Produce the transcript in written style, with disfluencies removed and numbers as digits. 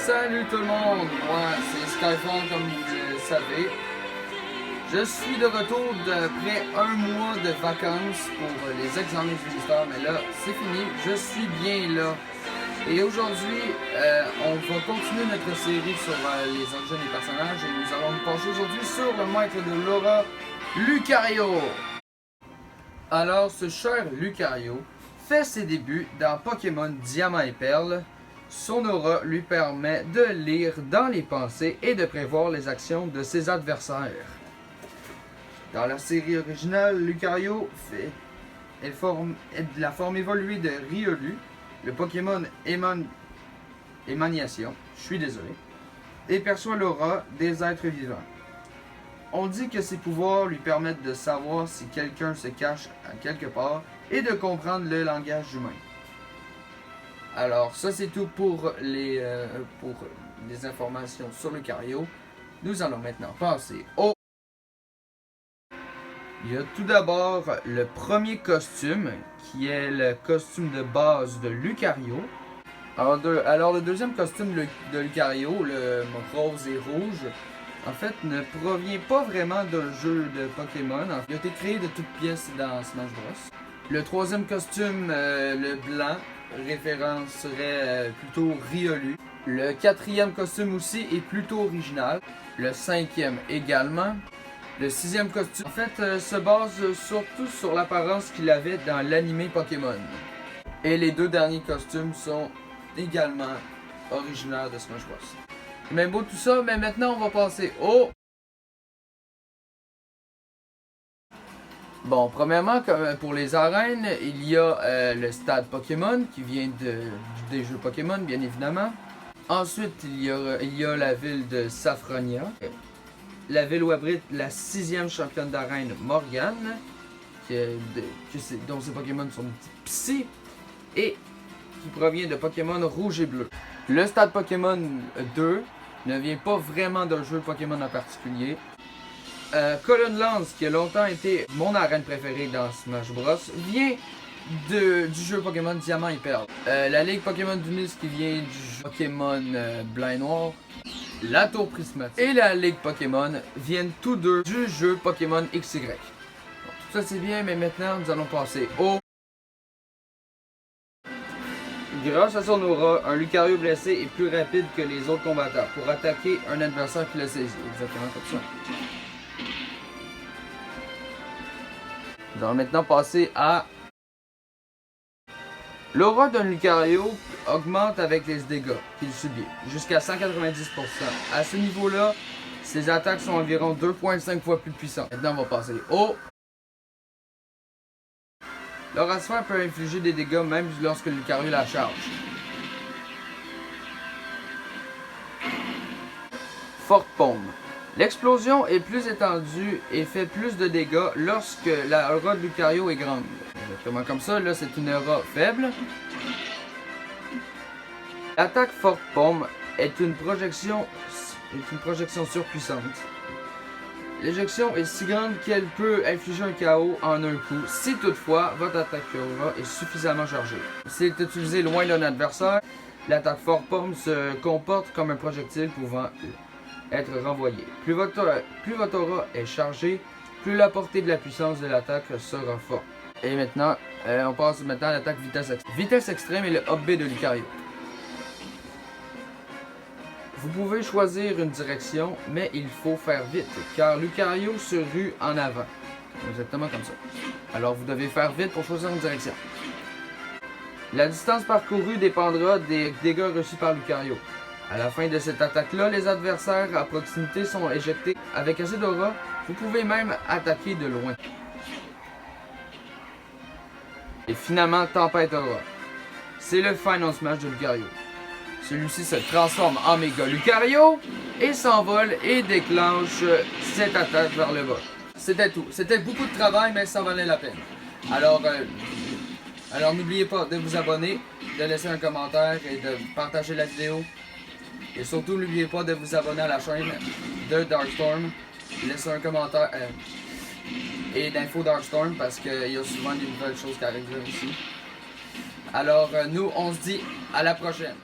Salut tout le monde, moi c'est Skyfall comme vous le savez. Je suis de retour d'après un mois de vacances pour les examens du ministère, mais là c'est fini, je suis bien là. Et aujourd'hui, on va continuer notre série sur les origines des personnages et nous allons nous pencher aujourd'hui sur le maître de Laura, Lucario. Alors ce cher Lucario fait ses débuts dans Pokémon Diamant et Perle. Son aura lui permet de lire dans les pensées et de prévoir les actions de ses adversaires. Dans la série originale, Lucario est de la forme évoluée de Riolu, le Pokémon Émaniation, et perçoit l'aura des êtres vivants. On dit que ses pouvoirs lui permettent de savoir si quelqu'un se cache à quelque part et de comprendre le langage humain. Alors, ça c'est tout pour les informations sur Lucario. Nous allons maintenant passer au... Il y a tout d'abord le premier costume, qui est le costume de base de Lucario. Alors le deuxième costume de Lucario, le rose et rouge, en fait, ne provient pas vraiment d'un jeu de Pokémon. Il a été créé de toutes pièces dans Smash Bros. Le troisième costume, le blanc, référencerait plutôt Riolu. Le quatrième costume aussi est plutôt original. Le cinquième également. Le sixième costume, en fait, se base surtout sur l'apparence qu'il avait dans l'anime Pokémon. Et les deux derniers costumes sont également originaires de Smash Bros. Mais beau tout ça, mais maintenant on va passer au... Bon, premièrement, comme pour les arènes, il y a le stade Pokémon qui vient des jeux Pokémon, bien évidemment. Ensuite, il y a la ville de Safronia, la ville où abrite la 6e championne d'arène Morgane, dont ses Pokémon sont Psy, et qui provient de Pokémon Rouge et Bleu. Le stade Pokémon 2 ne vient pas vraiment d'un jeu Pokémon en particulier. Colonne Lance, qui a longtemps été mon arène préférée dans Smash Bros, vient du jeu Pokémon Diamant et Perle. La Ligue Pokémon Dunis, qui vient du jeu Pokémon Blanc et Noir. La Tour Prismatique et la Ligue Pokémon viennent tous deux du jeu Pokémon XY. Donc, tout ça c'est bien, mais maintenant nous allons passer au... Grâce à son aura, un Lucario blessé est plus rapide que les autres combattants pour attaquer un adversaire qui l'a saisi. Exactement comme ça. Nous allons maintenant passer à... L'aura d'un Lucario augmente avec les dégâts qu'il subit, jusqu'à 190%. À ce niveau-là, ses attaques sont environ 2,5 fois plus puissantes. Maintenant, on va passer au... L'aura sphère peut infliger des dégâts même lorsque le Lucario la charge. Forte Paume. L'explosion est plus étendue et fait plus de dégâts lorsque la aura de Lucario est grande. Exactement comme ça, là c'est une aura faible. L'attaque Forte Paume est une projection surpuissante. L'éjection est si grande qu'elle peut infliger un KO en un coup, si toutefois votre attaque aura est suffisamment chargée. S'il est utilisé loin d'un adversaire, l'attaque Forte Paume se comporte comme un projectile pouvant être renvoyé. Plus votre aura est chargée, plus la portée de la puissance de l'attaque sera forte. Et maintenant, on passe maintenant à l'attaque vitesse extrême. Vitesse extrême est le hop B de Lucario. Vous pouvez choisir une direction, mais il faut faire vite, car Lucario se rue en avant. Exactement comme ça. Alors vous devez faire vite pour choisir une direction. La distance parcourue dépendra des dégâts reçus par Lucario. À la fin de cette attaque-là, les adversaires à proximité sont éjectés. Avec assez d'aura, vous pouvez même attaquer de loin. Et finalement, Tempête Aura. C'est le Final Smash de Lucario. Celui-ci se transforme en Méga Lucario et s'envole et déclenche cette attaque vers le bas. C'était tout. C'était beaucoup de travail, mais ça valait la peine. Alors n'oubliez pas de vous abonner, de laisser un commentaire et de partager la vidéo. Et surtout, n'oubliez pas de vous abonner à la chaîne de Darkstorm. Laissez un commentaire et d'infos Darkstorm parce qu'il y a souvent des nouvelles choses qui arrivent là ici. Alors, nous, on se dit à la prochaine.